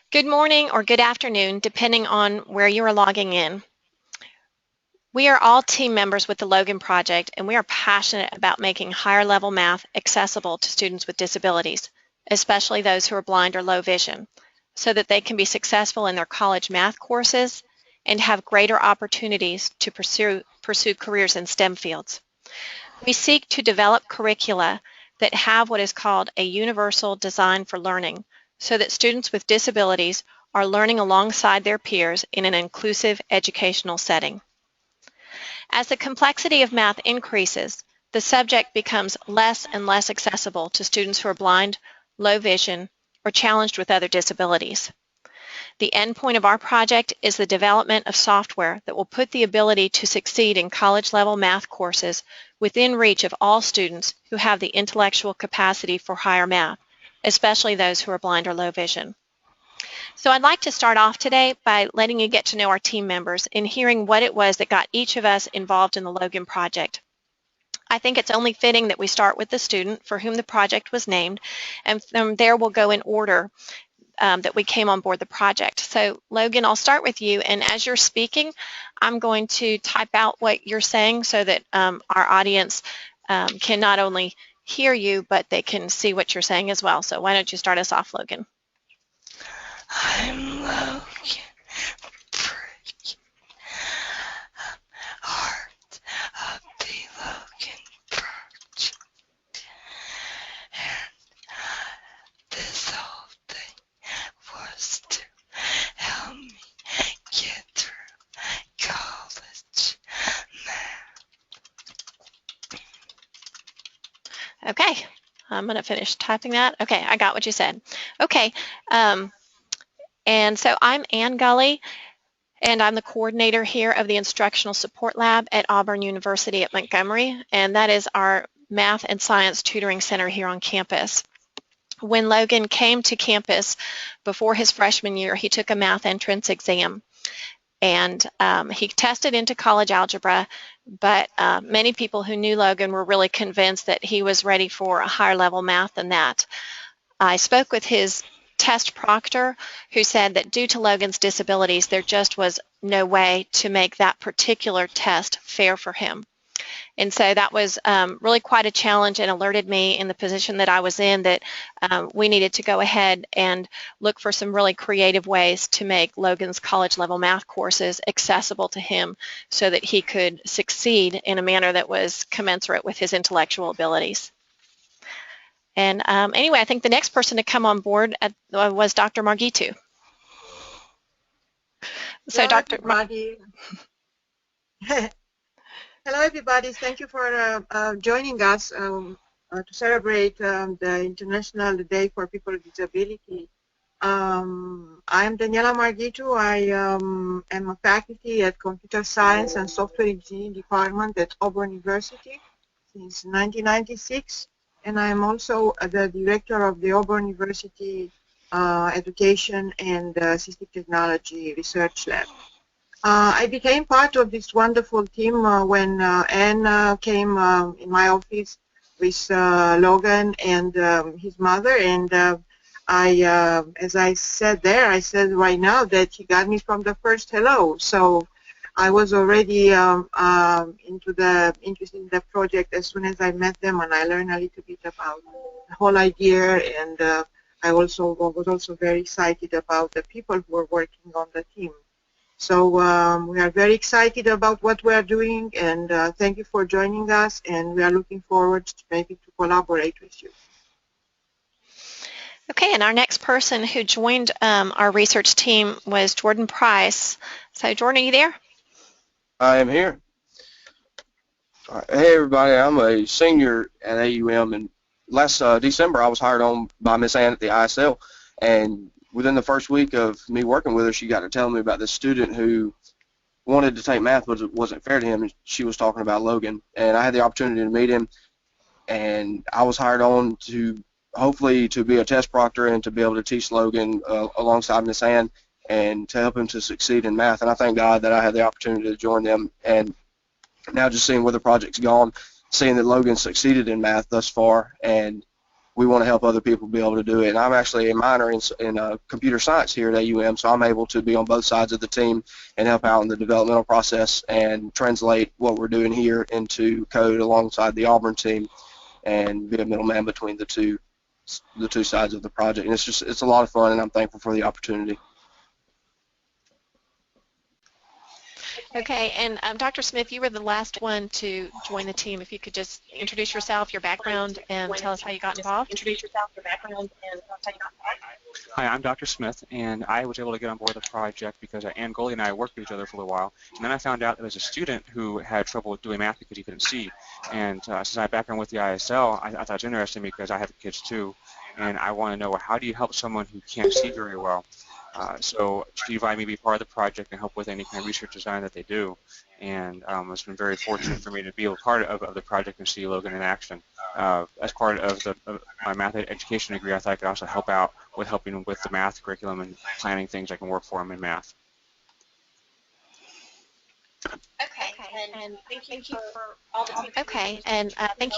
Good morning or good afternoon, depending on where you are logging in. We are all team members with the Logan Project, and we are passionate about making higher level math accessible to students with disabilities, especially those who are blind or low vision, so that they can be successful in their college math courses and have greater opportunities to pursue careers in STEM fields. We seek to develop curricula that have what is called a universal design for learning, so that students with disabilities are learning alongside their peers in an inclusive educational setting. As the complexity of math increases, the subject becomes less and less accessible to students who are blind, low vision, or challenged with other disabilities. The endpoint of our project is the development of software that will put the ability to succeed in college-level math courses within reach of all students who have the intellectual capacity for higher math, especially those who are blind or low vision. So I'd like to start off today by letting you get to know our team members and hearing what it was that got each of us involved in the Logan Project. I think it's only fitting that we start with the student for whom the project was named, and from there we'll go in order that we came on board the project. So Logan, I'll start with you, and as you're speaking, I'm going to type out what you're saying so that our audience can not only hear you, but they can see what you're saying as well. So why don't you start us off, Logan? I'm Logan, breaking heart of the Logan Project, and this whole thing was to help me get through college math. Okay, I'm going to finish typing that. Okay, I got what you said. Okay, and so I'm Ann Gully, and I'm the coordinator here of the Instructional Support Lab at Auburn University at Montgomery, and that is our math and science tutoring center here on campus. When Logan came to campus before his freshman year, he took a math entrance exam, and he tested into college algebra, but many people who knew Logan were really convinced that he was ready for a higher level math than that. I spoke with his test proctor, who said that due to Logan's disabilities, there just was no way to make that particular test fair for him. And so that was really quite a challenge, and alerted me in the position that I was in that we needed to go ahead and look for some really creative ways to make Logan's college level math courses accessible to him so that he could succeed in a manner that was commensurate with his intellectual abilities. And anyway, I think the next person to come on board was Dr. Margitu. So Hello, Dr. everybody. Hello, everybody. Thank you for joining us to celebrate the International Day for People with Disability. I'm Daniela Margitu. I am a faculty at Computer Science and Software Engineering Department at Auburn University since 1996. And I'm also the director of the Auburn University Education and Assistive Technology Research Lab. I became part of this wonderful team when Anne came in my office with Logan and his mother, and as I said there, I said right now that he got me from the first hello. So I was already interested in the project as soon as I met them, and I learned a little bit about the whole idea, and I was also very excited about the people who were working on the team. So we are very excited about what we are doing, and thank you for joining us, and we are looking forward to maybe to collaborate with you. Okay, and our next person who joined our research team was Jordan Price. So Jordan, are you there? I am here. Hey everybody, I'm a senior at AUM, and last December I was hired on by Miss Ann at the ISL, and within the first week of me working with her, she got to tell me about this student who wanted to take math, but it wasn't fair to him, and she was talking about Logan, and I had the opportunity to meet him, and I was hired on to hopefully to be a test proctor and to be able to teach Logan alongside Miss Ann and to help him to succeed in math. And I thank God that I had the opportunity to join them. And now just seeing where the project's gone, seeing that Logan succeeded in math thus far, and we want to help other people be able to do it. And I'm actually a minor in computer science here at AUM, so I'm able to be on both sides of the team and help out in the developmental process and translate what we're doing here into code alongside the Auburn team and be a middleman between the two sides of the project. And it's a lot of fun, and I'm thankful for the opportunity. Okay, and Dr. Smith, you were the last one to join the team. If you could just introduce yourself, your background, and tell us how you got involved. Hi, I'm Dr. Smith, and I was able to get on board the project because Ann Goley and I worked with each other for a while, and then I found out there was a student who had trouble with doing math because he couldn't see. And since I have background with the ISL, I thought it was interesting because I have kids too, and I want to know, how do you help someone who can't see very well? So she invited me to be part of the project and help with any kind of research design that they do. And it's been very fortunate for me to be a part of the project and see Logan in action. As part of my math education degree, I thought I could also help out with helping with the math curriculum and planning things I can work for them in math. Thank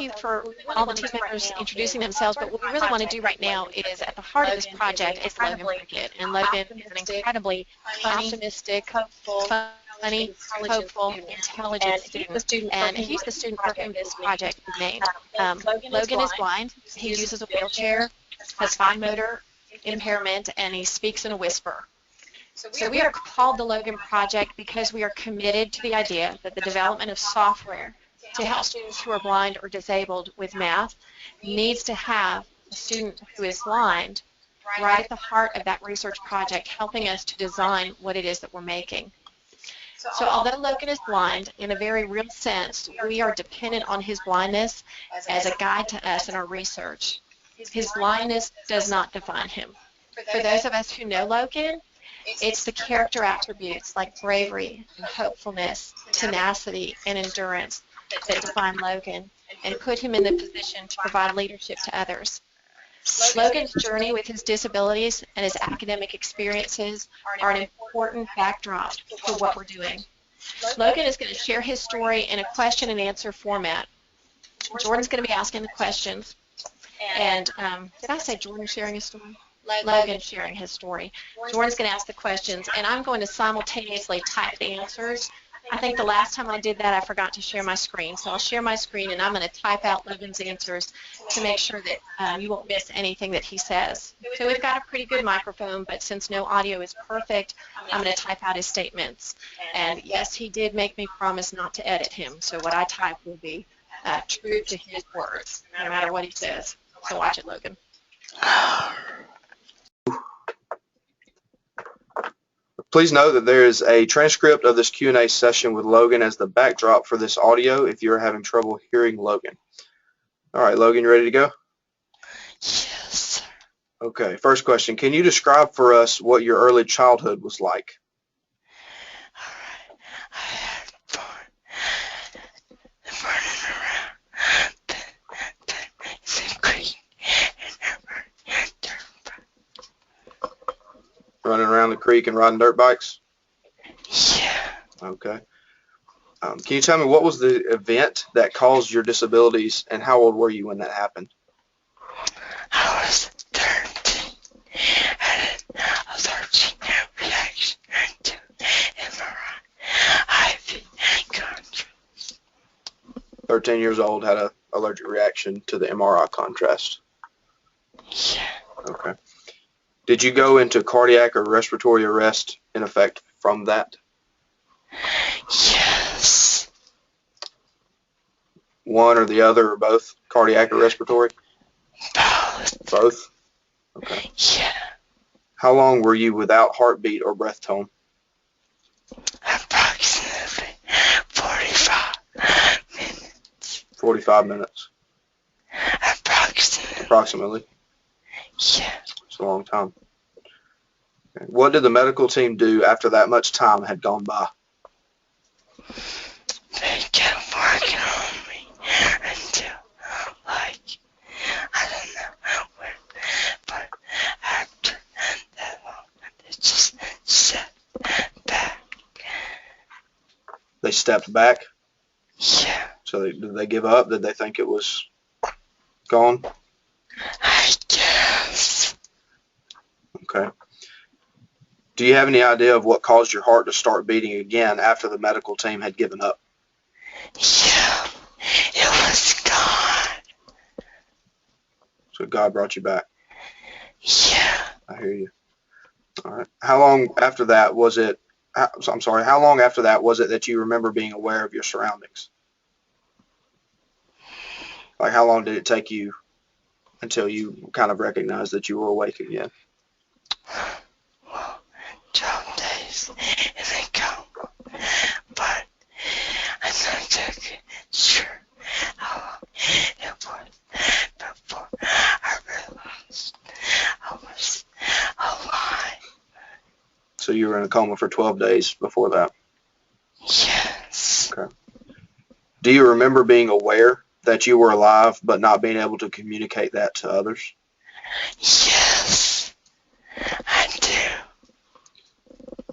you for all the team members introducing themselves, but what we really want to do right now is, at the heart of this project is Logan Prickett, and Logan is an incredibly optimistic, funny, hopeful, intelligent student, and he's the student for whom this project is named. Logan is blind, he uses a wheelchair, has fine motor impairment, and he speaks in a whisper. So we are called the Logan Project because we are committed to the idea that the development of software to help students who are blind or disabled with math needs to have a student who is blind right at the heart of that research project, helping us to design what it is that we're making. So although Logan is blind, in a very real sense, we are dependent on his blindness as a guide to us in our research. His blindness does not define him. For those of us who know Logan, it's the character attributes like bravery and hopefulness, tenacity, and endurance that define Logan and put him in the position to provide leadership to others. Logan's journey with his disabilities and his academic experiences are an important backdrop for what we're doing. Logan is going to share his story in a question and answer format. Jordan's going to be asking the questions. And did I say Jordan sharing his story? Logan sharing his story. Jordan's going to ask the questions, and I'm going to simultaneously type the answers. I think the last time I did that, I forgot to share my screen. So I'll share my screen, and I'm going to type out Logan's answers to make sure that you won't miss anything that he says. So we've got a pretty good microphone, but since no audio is perfect, I'm going to type out his statements. And yes, he did make me promise not to edit him, so what I type will be true to his words, no matter what he says. So watch it, Logan. Please note that there is a transcript of this Q&A session with Logan as the backdrop for this audio if you're having trouble hearing Logan. All right, Logan, you ready to go? Yes. Okay, first question. Can you describe for us what your early childhood was like? All right. I had fun running around the creek and Running around the creek and riding dirt bikes? yeah. Okay. Can you tell me what was the event that caused your disabilities and how old were you when that happened? I was 13. I had an allergic reaction to MRI IV contrast. 13 years old, had an allergic reaction to the MRI contrast. Yeah. Okay. Did you go into cardiac or respiratory arrest in effect from that? Yes. One or the other or both? Cardiac or respiratory? Both. Both? Okay. Yeah. How long were you without heartbeat or breath tone? Approximately 45 minutes. 45 minutes. Approximately. Approximately. Yeah. It's a long time. Okay. What did the medical team do after that much time had gone by? They kept working on me until, like, I don't know when, but after that long, they just sat back. They stepped back? Yeah. So did they give up? Did they think it was gone? I Okay. Do you have any idea of what caused your heart to start beating again after the medical team had given up? Yeah, it was God. So God brought you back. Yeah. I hear you. All right. How long after that was it? I'm sorry. How long after that was it that you remember being aware of your surroundings? Like, how long did it take you until you kind of recognized that you were awake again? Well, 12 days in a coma. But I'm not exactly sure how long it was before I realized I was alive. So you were in a coma for 12 days before that. Yes. Okay. Do you remember being aware that you were alive but not being able to communicate that to others? Yes, I do.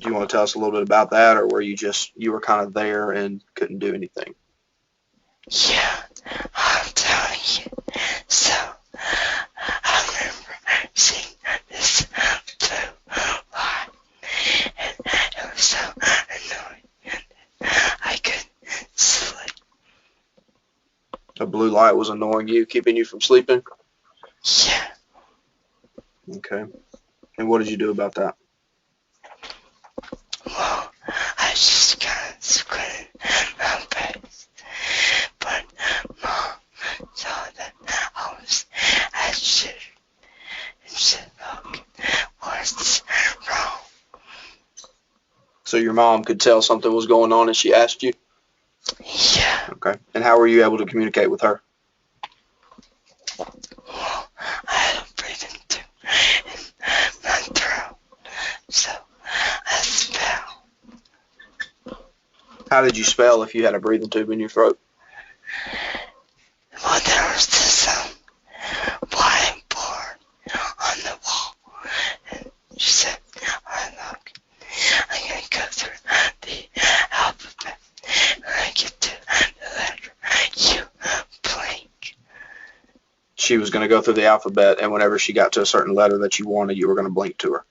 Do you want to tell us a little bit about that, or were you were kind of there and couldn't do anything? Yeah, I'm telling you. So, I remember seeing this blue light, and it was so annoying that I couldn't sleep. A blue light was annoying you, keeping you from sleeping? Yeah. Okay. And what did you do about that? Well, I just kind of squinted my face, but Mom saw that I was agitated and said, "Look, what's wrong?" So your mom could tell something was going on and she asked you? Yeah. Okay. And how were you able to communicate with her? Well, I had a breathing tube in my throat, so I spell. How did you spell if you had a breathing tube in your throat? Well, there was this whiteboard on the wall, and she said, "Alright, look, I'm gonna go through the alphabet. When I get to the letter U, blink." She was going to go through the alphabet, and whenever she got to a certain letter that you wanted, you were going to blink to her.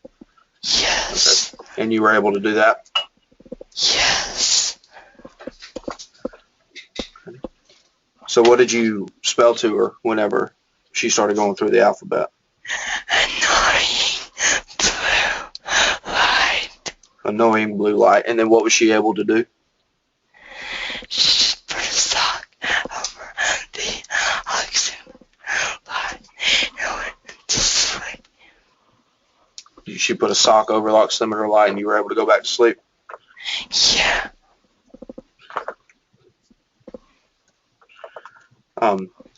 Yes. Okay. And you were able to do that? Yes. So what did you spell to her whenever she started going through the alphabet? Annoying blue light. Annoying blue light. And then what was she able to do? She just put a sock over the oxygen light and went to sleep. She put a sock over the oximeter light and you were able to go back to sleep? Yeah.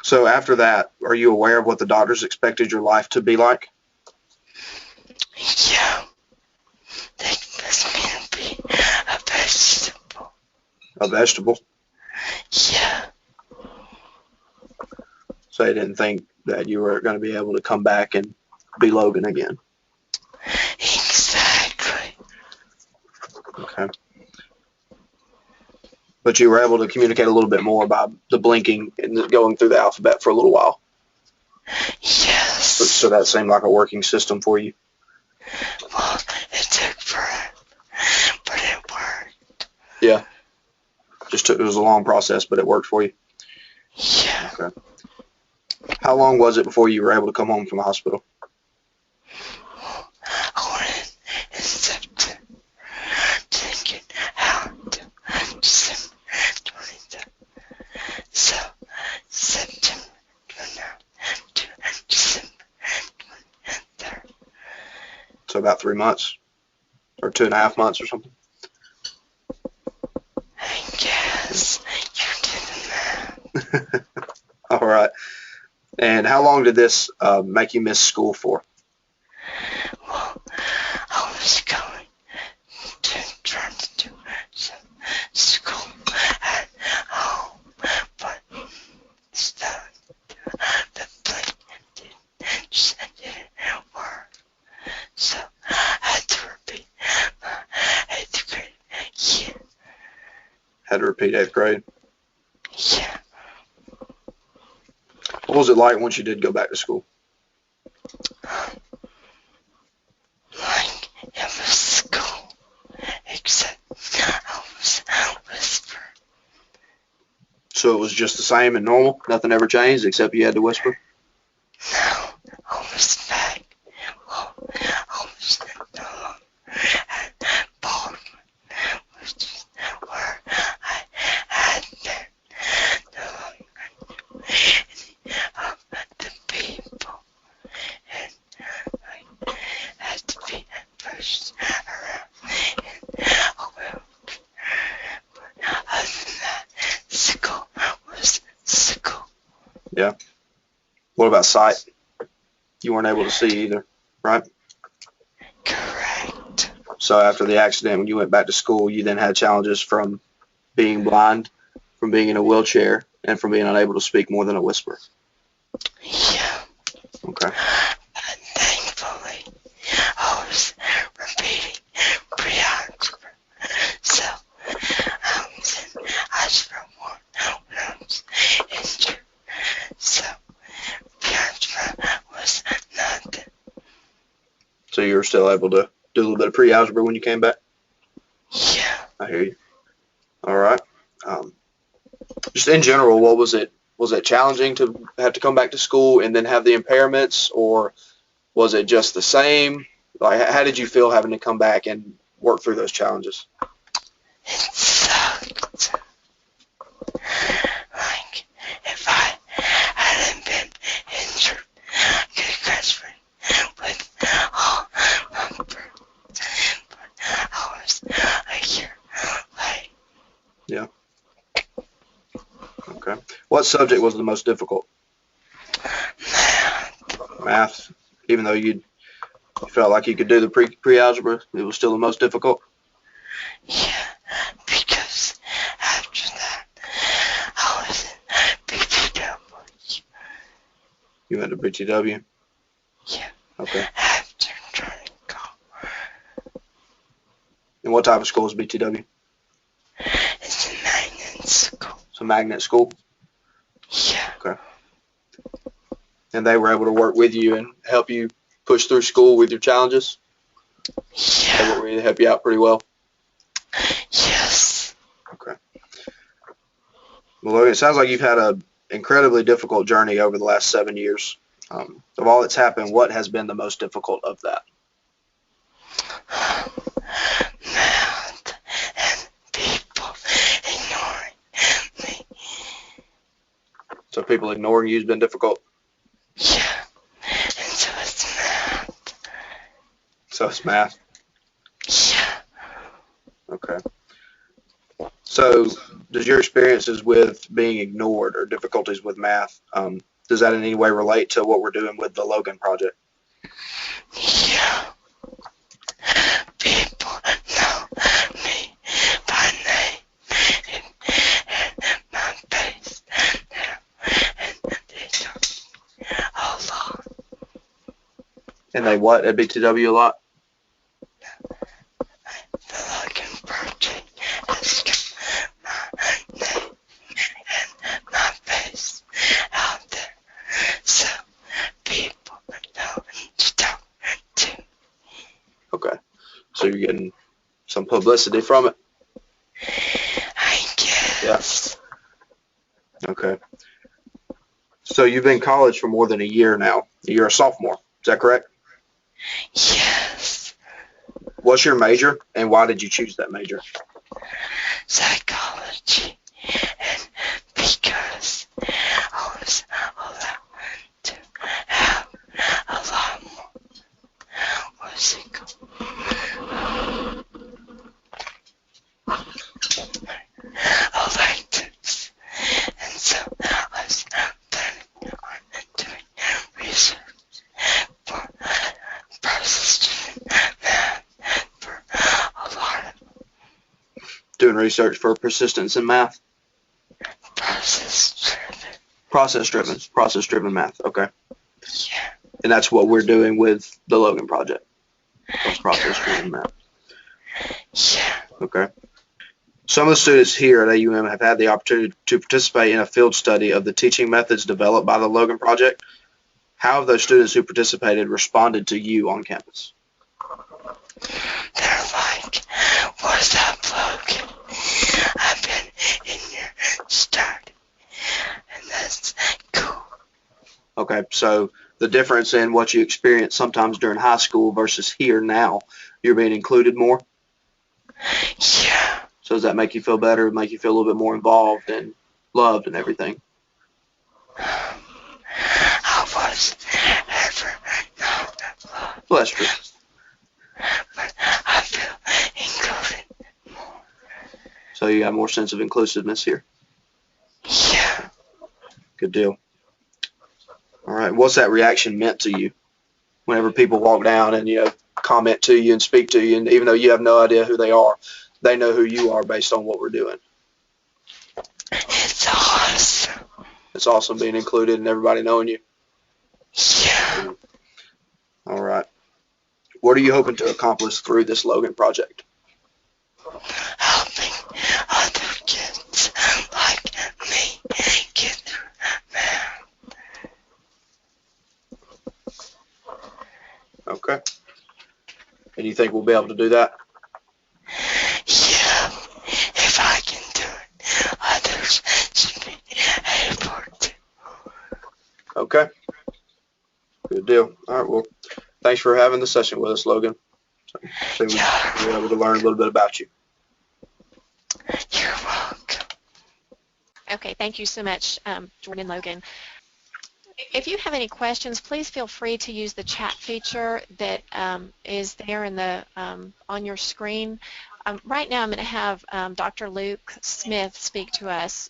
So after that, are you aware of what the doctors expected your life to be like? Yeah. They expect me to be a vegetable. A vegetable? Yeah. So they didn't think that you were going to be able to come back and be Logan again. Exactly. Okay. But you were able to communicate a little bit more by the blinking and going through the alphabet for a little while. Yes. So that seemed like a working system for you. Well, it took forever, but it worked. Yeah. It was a long process, but it worked for you. Yeah. Okay. How long was it before you were able to come home from the hospital? Well, I went in September. Didn't get out until December 23rd. So, September 29th to December 23rd. So about 3 months or 2.5 months or something. I guess you did the math. All right. And how long did this make you miss school for? Well, I was going to try to do some school at home, but stuff the blink didn't work. So I had to repeat my 8th grade year. Had to repeat 8th grade. Yeah. What was it like once you did go back to school? So it was just the same and normal? Nothing ever changed except you had to whisper? No, I was back. Well, I was no longer at Baldwin, which is where I had been no longer any of the people, and I had to be pushed around in a wheelchair. But other than that, school was school. Yeah. What about sight? You weren't able to see either, right? Correct. So after the accident, when you went back to school, you then had challenges from being blind, from being in a wheelchair, and from being unable to speak more than a whisper. Yeah. Okay. But thankfully, I was repeating pre-algebra. So, I was in algebra 1 when I was injured. So, pre-algebra was nothing. So you were still able to do a little bit of pre-algebra when you came back? Yeah. I hear you. All right. Just in general, what was it? Was it challenging to have to come back to school and then have the impairments, or was it just the same? Like, how did you feel having to come back and work through those challenges? It sucked. Like, if I hadn't been injured, I could have graduated with all numbers. But I was a year late. Yeah. Okay. What subject was the most difficult? Math. Even though you felt like you could do the pre-algebra, it was still the most difficult? Yeah, because after that, I was in BTW. You went to BTW? Yeah, Okay. after turning college. And what type of school is BTW? It's a magnet school. It's a magnet school? Yeah. Okay. And they were able to work with you and help you push through school with your challenges? They Yeah. were able to help you out pretty well? Yes. Okay. Well, Logan, it sounds like you've had an incredibly difficult journey over the last 7 years. Of all that's happened, what has been the most difficult of that? Math and people ignoring me. So people ignoring you has been difficult? Yeah. And so it's math. So it's math? Yeah. Okay. So does your experiences with being ignored or difficulties with math, does that in any way relate to what we're doing with the Logan project? Yeah. People know me by name and my face now, and they talk a lot. And they what at BTW a lot? The Logan Project has got my name and my face out there, so people know to talk to me. Okay. So you're getting some publicity from it? I guess. Okay. So you've been in college for more than a year now. You're a sophomore. Is that correct? Yes. What's your major and why did you choose that major? Psychology. And because I was allowed to have a lot more physical electives. And so I was planning on doing research for process math for a lot of Doing research for persistence in math? Process-driven math. Okay. Yeah. And that's what we're doing with the Logan project. It's process-driven math. Yeah. Okay. Some of the students here at AUM have had the opportunity to participate in a field study of the teaching methods developed by the Logan project. How have those students who participated responded to you on campus? They're like, what's up, Logan? I've been in your study Okay, so the difference in what you experience sometimes during high school versus here now, you're being included more. Yeah. So does that make you feel better? Make you feel a little bit more involved and loved and everything? I was ever not loved, Well, that's true. but I feel included more. So you got more sense of inclusiveness here. Yeah. Good deal. All right. What's that reaction meant to you whenever people walk down and comment to you and speak to you, and even though you have no idea who they are, they know who you are based on what we're doing? It's awesome. It's awesome being included and everybody knowing you. Yeah. All right. What are you hoping to accomplish through this Logan project? Helping other kids like me get through math. Okay. And you think we'll be able to do that? Yeah. If I can do it, others should be able to. Okay. Good deal. All right. Well, thanks for having the session with us, Logan. So we were able to learn a little bit about you. You're welcome. Okay, thank you so much, Jordan and Logan. If you have any questions, please feel free to use the chat feature that is there in the on your screen. Right now I'm going to have Dr. Luke Smith speak to us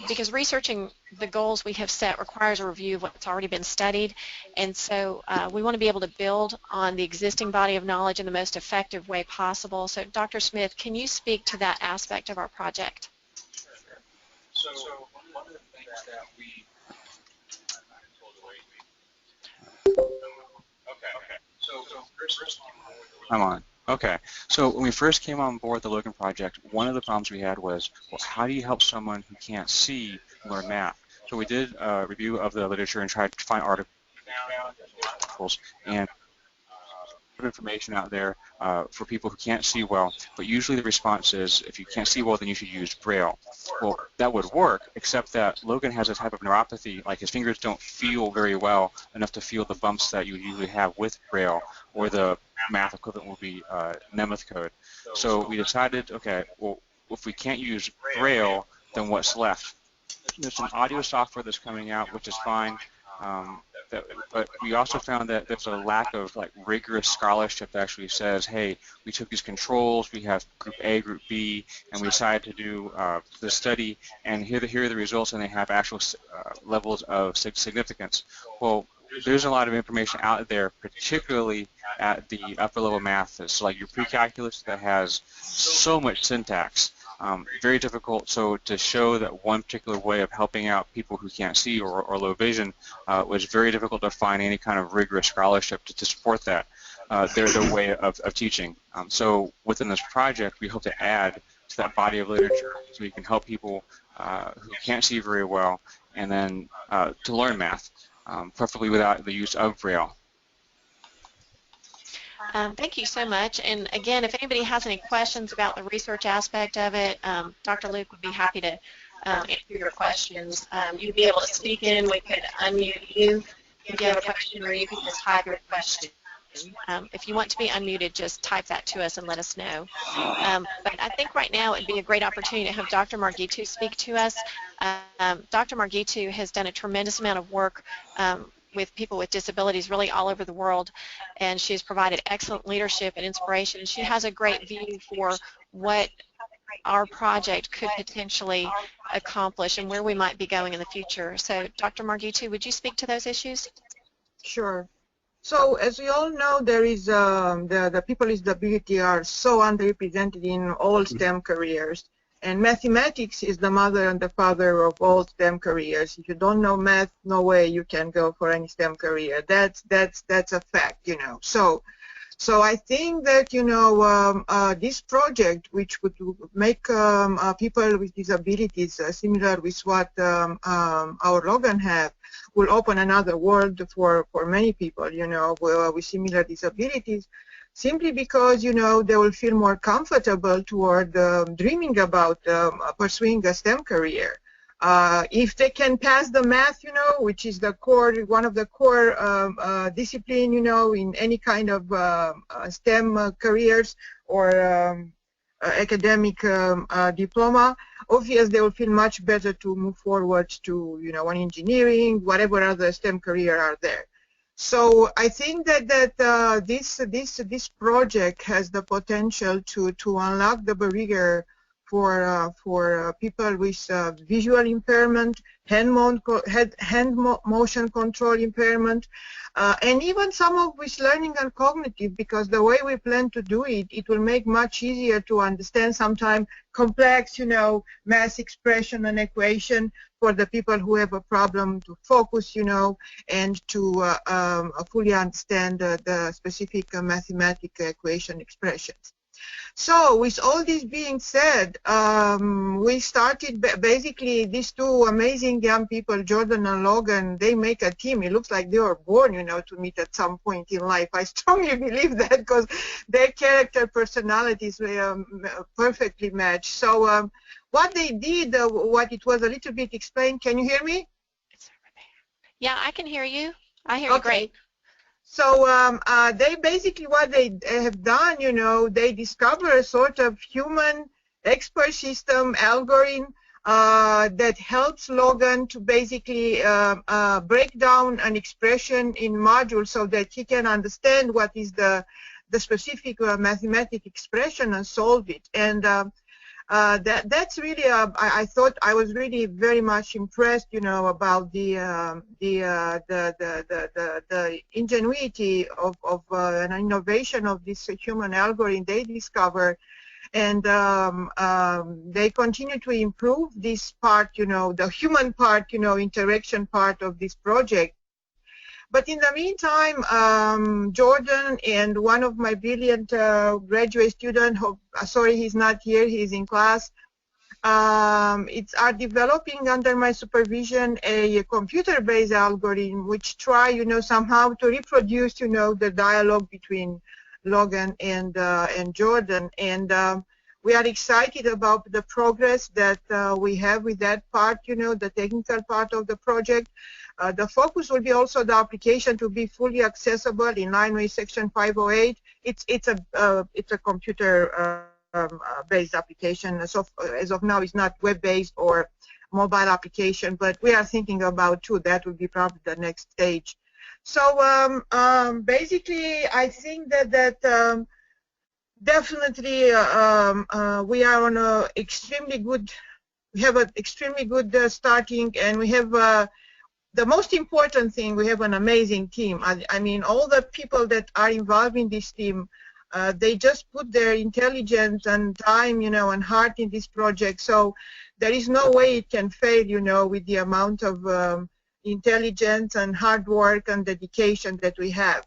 because researching the goals we have set requires a review of what's already been studied, and so we want to be able to build on the existing body of knowledge in the most effective way possible. So Dr. Smith, can you speak to that aspect of our project? So one of the things that we I'm on. Okay. So when we first came on board the Logan project, one of the problems we had was, well, how do you help someone who can't see learn math? So we did a review of the literature and tried to find articles and information out there for people who can't see well, but usually the response is, if you can't see well, then you should use Braille. Well, that would work, except that Logan has a type of neuropathy, like his fingers don't feel very well enough to feel the bumps that you usually have with Braille, or the math equivalent will be Nemeth code. So we decided, okay, well, if we can't use Braille, then what's left? There's some audio software that's coming out, which is fine. But we also found that there's a lack of rigorous scholarship that actually says, hey, we took these controls, we have group A, group B, and we decided to do the study, and here are the results, and they have actual levels of significance. Well, there's a lot of information out there, particularly at the upper level math, so like your pre-calculus that has so much syntax. Very difficult, so to show that one particular way of helping out people who can't see or low vision was very difficult to find any kind of rigorous scholarship to support that, their way of teaching. So within this project, we hope to add to that body of literature so we can help people who can't see very well and then to learn math, preferably without the use of Braille. Thank you so much. And again, if anybody has any questions about the research aspect of it, Dr. Luke would be happy to answer your questions. You'd be able to speak in. We could unmute you if you have a question, or you could just type your question. If you want to be unmuted, just type that to us and let us know. But I think right now it would be a great opportunity to have Dr. Margitu speak to us. Dr. Margitu has done a tremendous amount of work with people with disabilities really all over the world, and she's provided excellent leadership and inspiration, and she has a great view for what our project could potentially accomplish and where we might be going in the future. So Dr. Margitu, would you speak to those issues? Sure. So as we all know, there is the people with disability are so underrepresented in all STEM careers. And mathematics is the mother and the father of all STEM careers. If you don't know math, no way you can go for any STEM career. That's a fact, you know. So I think that, you know, this project, which would make people with disabilities similar with what our Logan have, will open another world for many people, you know, with similar disabilities. Simply because, you know, they will feel more comfortable toward dreaming about pursuing a STEM career. If they can pass the math, which is the core, one of the core discipline, in any kind of STEM careers or academic diploma, obviously they will feel much better to move forward to, on engineering, whatever other STEM career are there. So I think that this project has the potential to unlock the barrier for people with visual impairment, hand motion control impairment, and even some of with learning and cognitive, because the way we plan to do it, it will make much easier to understand sometimes complex, math expression and equation for the people who have a problem to focus, and to fully understand the specific mathematical equation expressions. So with all this being said, we started basically these two amazing young people, Jordan and Logan, they make a team. It looks like they were born, to meet at some point in life. I strongly believe that because their character personalities were perfectly matched. So what they did, what it was a little bit explained, can you hear me? Yeah, I can hear you. I hear you great. So they basically, what they have done, they discover a sort of human expert system algorithm that helps Logan to basically break down an expression in modules so that he can understand what is the specific mathematical expression and solve it. And that's really I thought I was really very much impressed, about the ingenuity of an innovation of this human algorithm they discovered, and they continue to improve this part, the human part, interaction part of this project. But in the meantime, Jordan and one of my brilliant graduate students, sorry he's not here, he's in class, are developing under my supervision a computer-based algorithm which try, somehow to reproduce, the dialogue between Logan and Jordan. And we are excited about the progress that we have with that part, the technical part of the project. The focus will be also the application to be fully accessible in line with Section 508. It's a computer based application. So as of now, it's not web-based or mobile application, but we are thinking about too. That will be probably the next stage. So basically, I think that definitely we are on a extremely good. We have an extremely good starting, and we have. The most important thing, we have an amazing team. I mean, all the people that are involved in this team, they just put their intelligence and time, and heart in this project. So there is no way it can fail, with the amount of intelligence and hard work and dedication that we have.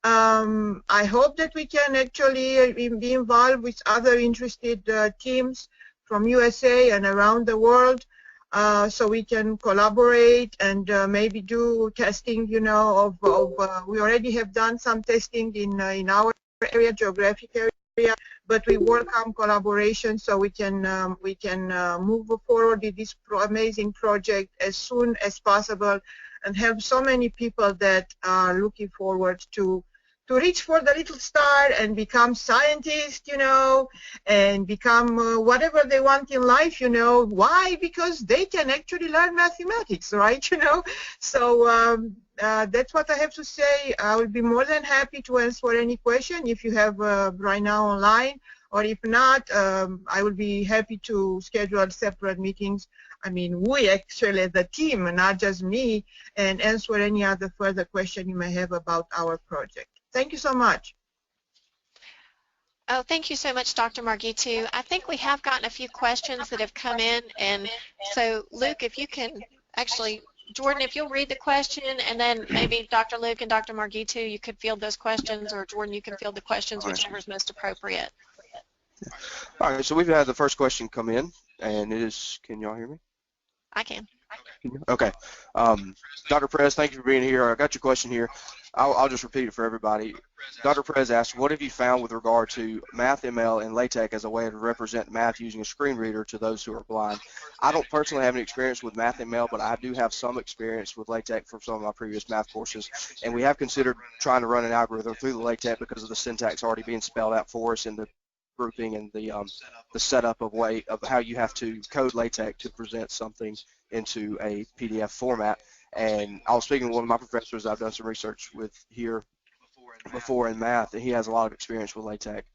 I hope that we can actually be involved with other interested teams from USA and around the world. So we can collaborate and maybe do testing, we already have done some testing in our area, geographic area, but we work on collaboration so we can move forward with this amazing project as soon as possible and have so many people that are looking forward to reach for the little star and become scientists, and become whatever they want in life, Why? Because they can actually learn mathematics, right, So that's what I have to say. I will be more than happy to answer any question if you have right now online, or if not, I will be happy to schedule separate meetings. I mean, we actually, the team, not just me, and answer any other further question you may have about our project. Thank you so much. Oh, thank you so much, Dr. Marghitu. I think we have gotten a few questions that have come in, and so Luke, if you can actually, Jordan, if you'll read the question, and then maybe Dr. Luke and Dr. Marghitu, you could field those questions, or Jordan, you can field the questions, whichever is most appropriate. All right, so we've had the first question come in, and it is, can y'all hear me? I can. Okay. Dr. Perez, thank you for being here. I got your question here. I'll just repeat it for everybody. Dr. Perez asked, what have you found with regard to MathML and LaTeX as a way to represent math using a screen reader to those who are blind? I don't personally have any experience with math ML, but I do have some experience with LaTeX from some of my previous math courses, and we have considered trying to run an algorithm through the LaTeX because of the syntax already being spelled out for us and the grouping and the setup of how you have to code LaTeX to present something into a PDF format. And I was speaking with one of my professors I've done some research with here before in math, and he has a lot of experience with LaTeX.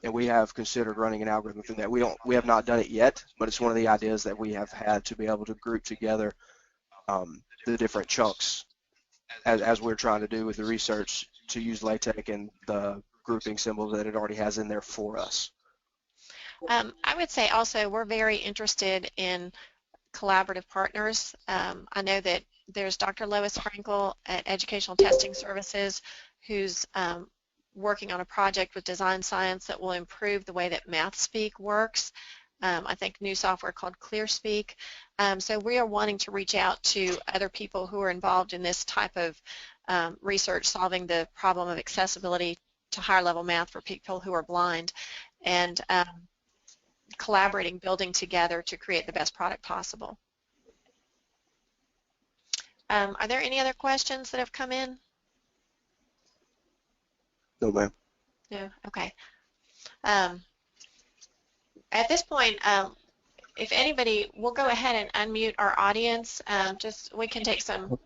And we have considered running an algorithm through that. We have not done it yet, but it's one of the ideas that we have had to be able to group together the different chunks as we're trying to do with the research to use LaTeX and the grouping symbols that it already has in there for us. I would say also we're very interested in collaborative partners. I know that there's Dr. Lois Frankel at Educational Testing Services who's working on a project with design science that will improve the way that MathSpeak works. I think new software called ClearSpeak. So we are wanting to reach out to other people who are involved in this type of research, solving the problem of accessibility to higher level math for people who are blind, and collaborating, building together to create the best product possible. Are there any other questions that have come in? No, ma'am. No? Okay. At this point, if anybody, we'll go ahead and unmute our audience. We can take some,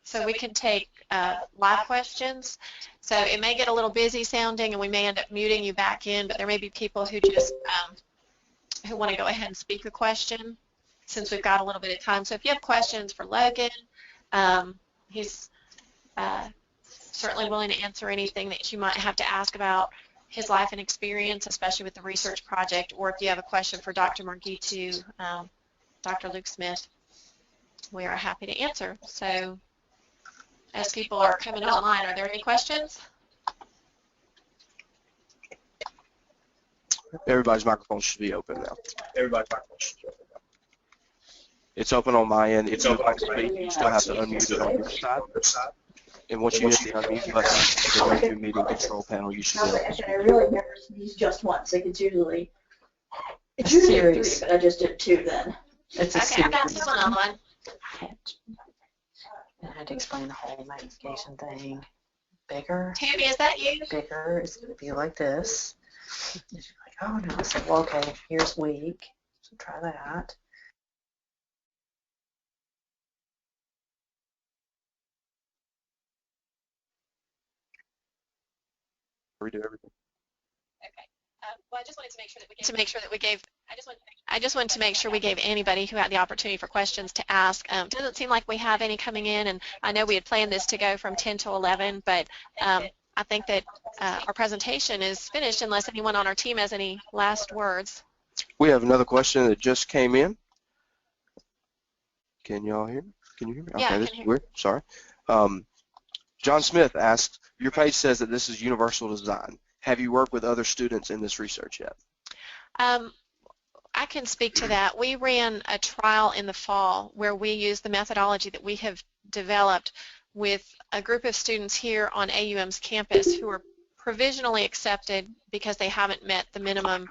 so we can take live questions. So it may get a little busy sounding and we may end up muting you back in, but there may be people who just, who want to go ahead and speak a question since we've got a little bit of time. So if you have questions for Logan, he's certainly willing to answer anything that you might have to ask about his life and experience, especially with the research project, or if you have a question for Dr. Margitu, Dr. Luke Smith, we are happy to answer. So as people are coming online, are there any questions? Everybody's microphone should be open now. It's open on my end. If you would like to speak, you still have to unmute it on your side. And once you hit the unmute button, the YouTube meeting control panel, you should be able to speak. And I really never sneeze just once. Like it's usually three, but I just did two then. It's a Okay, I've got someone online. I had to explain the whole magnification thing. Bigger. Tammy, is that you? Bigger is going to be like this. And she's like, oh no. I said, well, okay, here's weak. So try that. Redo everything. Okay. Well, I just wanted to make sure we gave anybody who had the opportunity for questions to ask. Doesn't seem like we have any coming in, and I know we had planned this to go from 10 to 11, but I think that our presentation is finished unless anyone on our team has any last words. We have another question that just came in. Can y'all hear me? Can you hear me? Yeah, okay, I this can is hear. weird. Sorry. John Smith asked, your page says that this is universal design. Have you worked with other students in this research yet? I can speak to that. We ran a trial in the fall where we used the methodology that we have developed with a group of students here on AUM's campus who are provisionally accepted because they haven't met the minimum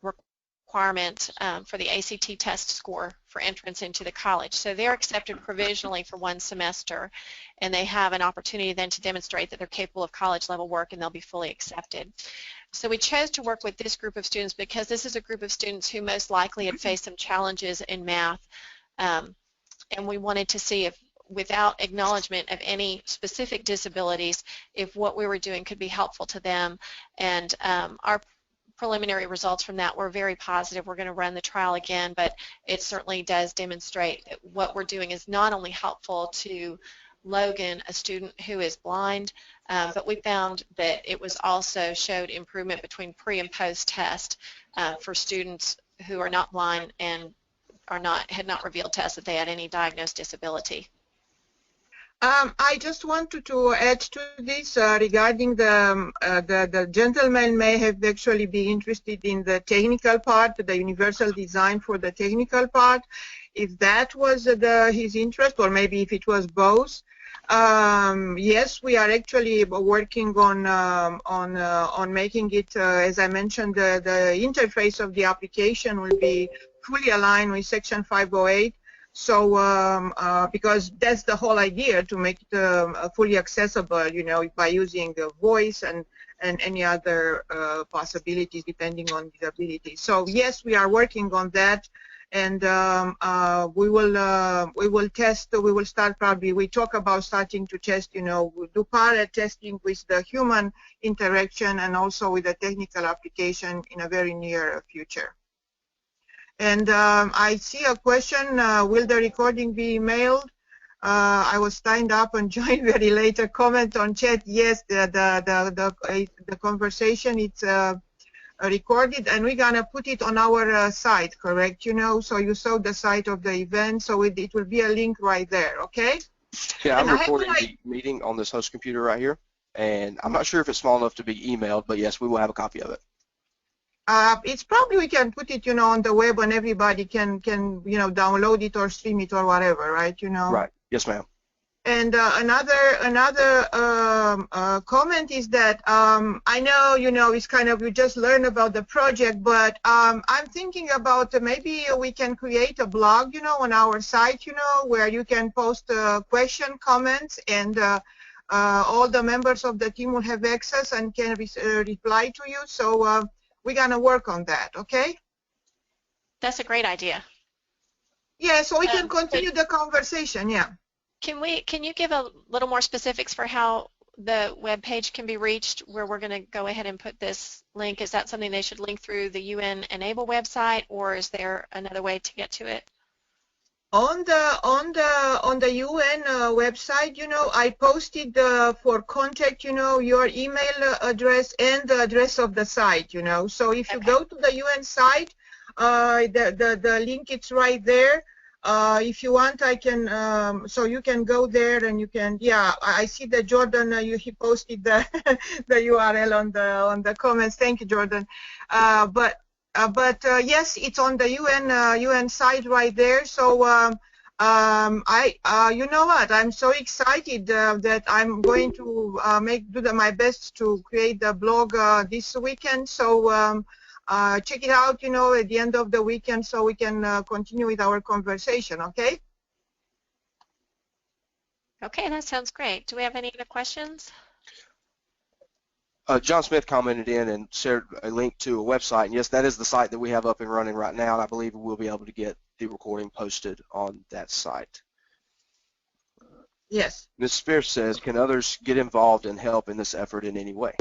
requirement for the ACT test score for entrance into the college. So they're accepted provisionally for one semester, and they have an opportunity then to demonstrate that they're capable of college level work and they'll be fully accepted. So we chose to work with this group of students because this is a group of students who most likely had faced some challenges in math, and we wanted to see if, without acknowledgement of any specific disabilities, if what we were doing could be helpful to them. And our preliminary results from that were very positive. We're going to run the trial again, but it certainly does demonstrate that what we're doing is not only helpful to Logan, a student who is blind, but we found that it was also showed improvement between pre and post test for students who are not blind and had not revealed tests that they had any diagnosed disability. I just wanted to add to this regarding the gentleman may have actually been interested in the technical part, the universal design for the technical part. If that was his interest, or maybe if it was both, Yes, we are actually working on making it, as I mentioned, the interface of the application will be fully aligned with Section 508. So, because that's the whole idea, to make it fully accessible, you know, by using the voice and any other possibilities depending on disability. So yes, we are working on that, and we will test. We will start probably. We talk about starting to test. You know, we'll do pilot testing with the human interaction and also with the technical application in a very near future. And I see a question, will the recording be emailed? I was signed up and joined very late. A comment on chat, yes, the conversation, it's recorded, and we're gonna put it on our site, correct? You know, so you saw the site of the event, so it will be a link right there, okay? Yeah, I'm And recording the meeting on this host computer right here, and I'm not sure if it's small enough to be emailed, but yes, we will have a copy of it. It's probably, we can put it, you know, on the web, and everybody can you know, download it or stream it or whatever, right? You know. Right. Yes, ma'am. And another comment is that I know, you know, it's kind of, you just learn about the project, but I'm thinking about maybe we can create a blog, you know, on our site, you know, where you can post question, comments, and all the members of the team will have access and can reply to you. So we're gonna work on that, okay? That's a great idea. Yeah, so we can continue the conversation, yeah. Can you give a little more specifics for how the web page can be reached, where we're going to go ahead and put this link? Is that something they should link through the UN Enable website, or is there another way to get to it? On the UN website, you know, I posted for contact, you know, your email address and the address of the site, you know. So if you go to the UN site, the link is right there. If you want, I can, so you can go there and you can, yeah, I see that Jordan, he posted the, the URL on the comments. Thank you, Jordan. But yes, it's on the UN site right there. So you know what? I'm so excited that I'm going to do my best to create the blog this weekend. So check it out, you know, at the end of the weekend, so we can continue with our conversation. Okay? Okay, that sounds great. Do we have any other questions? John Smith commented in and shared a link to a website, and yes, that is the site that we have up and running right now, and I believe we'll be able to get the recording posted on that site. Yes. Ms. Spears says, can others get involved and help in this effort in any way?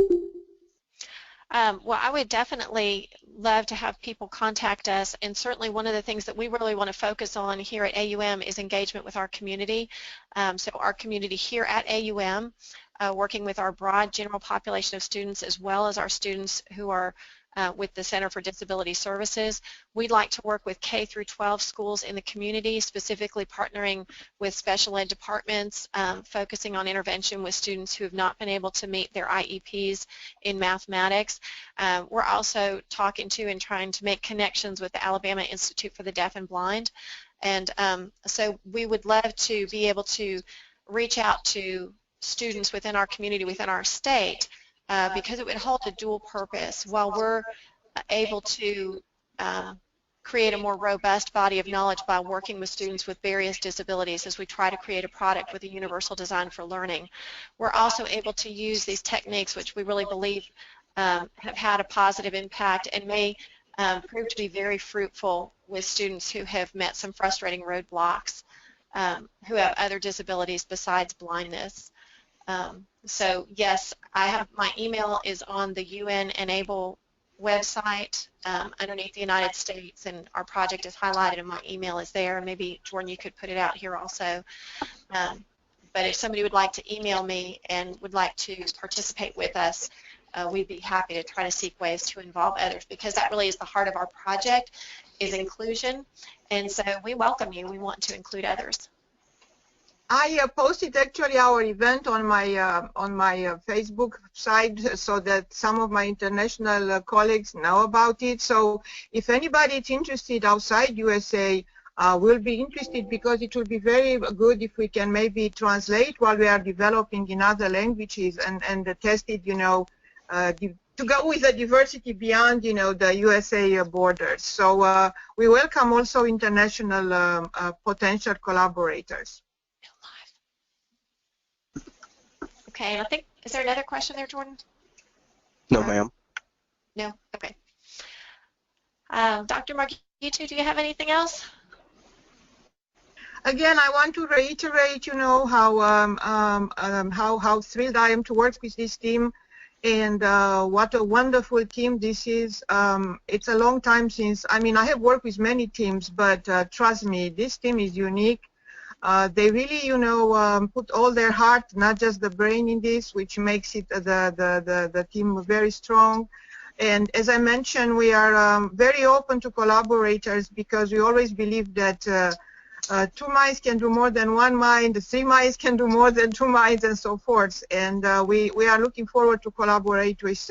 Well, I would definitely love to have people contact us, and certainly one of the things that we really want to focus on here at AUM is engagement with our community. So our community here at AUM, working with our broad general population of students, as well as our students who are with the Center for Disability Services. We'd like to work with K through 12 schools in the community, specifically partnering with special ed departments, focusing on intervention with students who have not been able to meet their IEPs in mathematics. We're also talking to and trying to make connections with the Alabama Institute for the Deaf and Blind. And so we would love to be able to reach out to students within our community, within our state, because it would hold a dual purpose. While we're able to create a more robust body of knowledge by working with students with various disabilities as we try to create a product with a universal design for learning, we're also able to use these techniques, which we really believe have had a positive impact and may prove to be very fruitful with students who have met some frustrating roadblocks, who have other disabilities besides blindness. So yes, my email is on the UN Enable website underneath the United States, and our project is highlighted and my email is there. Maybe Jordan, you could put it out here also. But if somebody would like to email me and would like to participate with us, we'd be happy to try to seek ways to involve others, because that really is the heart of our project, is inclusion. And so we welcome you. We want to include others. I posted actually our event on my Facebook site so that some of my international colleagues know about it. So if anybody is interested outside USA, will be interested because it will be very good if we can maybe translate what we are developing in other languages and test it, to go with the diversity beyond, the USA borders. So we welcome also international potential collaborators. Okay, and I think, is there another question there, Jordan? No, ma'am. No? Okay. Dr. Margito, do you have anything else? Again, I want to reiterate, how thrilled I am to work with this team, and what a wonderful team this is. It's a long time since, I have worked with many teams, but trust me, this team is unique. They really, put all their heart, not just the brain in this, which makes it the team very strong. And as I mentioned, we are very open to collaborators because we always believe that two minds can do more than one mind, three minds can do more than two minds, and so forth. And we are looking forward to collaborate with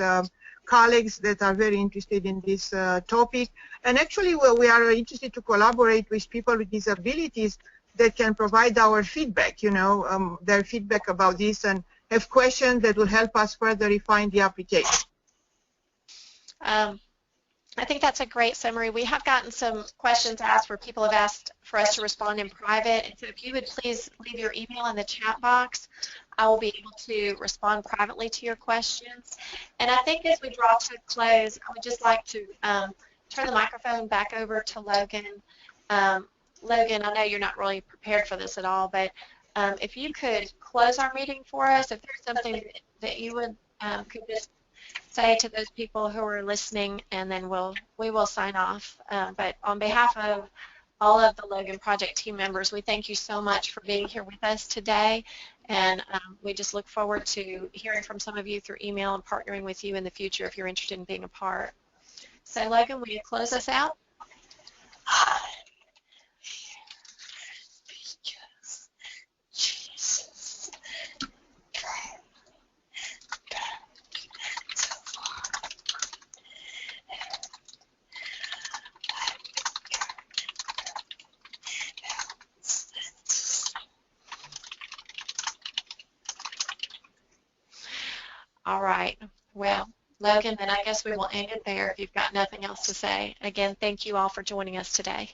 colleagues that are very interested in this topic. And actually, we are interested to collaborate with people with disabilities that can provide our feedback, their feedback about this, and have questions that will help us further refine the application. I think that's a great summary. We have gotten some questions asked where people have asked for us to respond in private. And so if you would please leave your email in the chat box, I will be able to respond privately to your questions. And I think as we draw to a close, I would just like to turn the microphone back over to Logan. Logan, I know you're not really prepared for this at all, but if you could close our meeting for us, if there's something that you would could just say to those people who are listening, and then we will sign off. But on behalf of all of the Logan Project team members, we thank you so much for being here with us today, and we just look forward to hearing from some of you through email and partnering with you in the future if you're interested in being a part. So Logan, will you close us out? All right. Well, Logan, then I guess we will end it there if you've got nothing else to say. Again, thank you all for joining us today.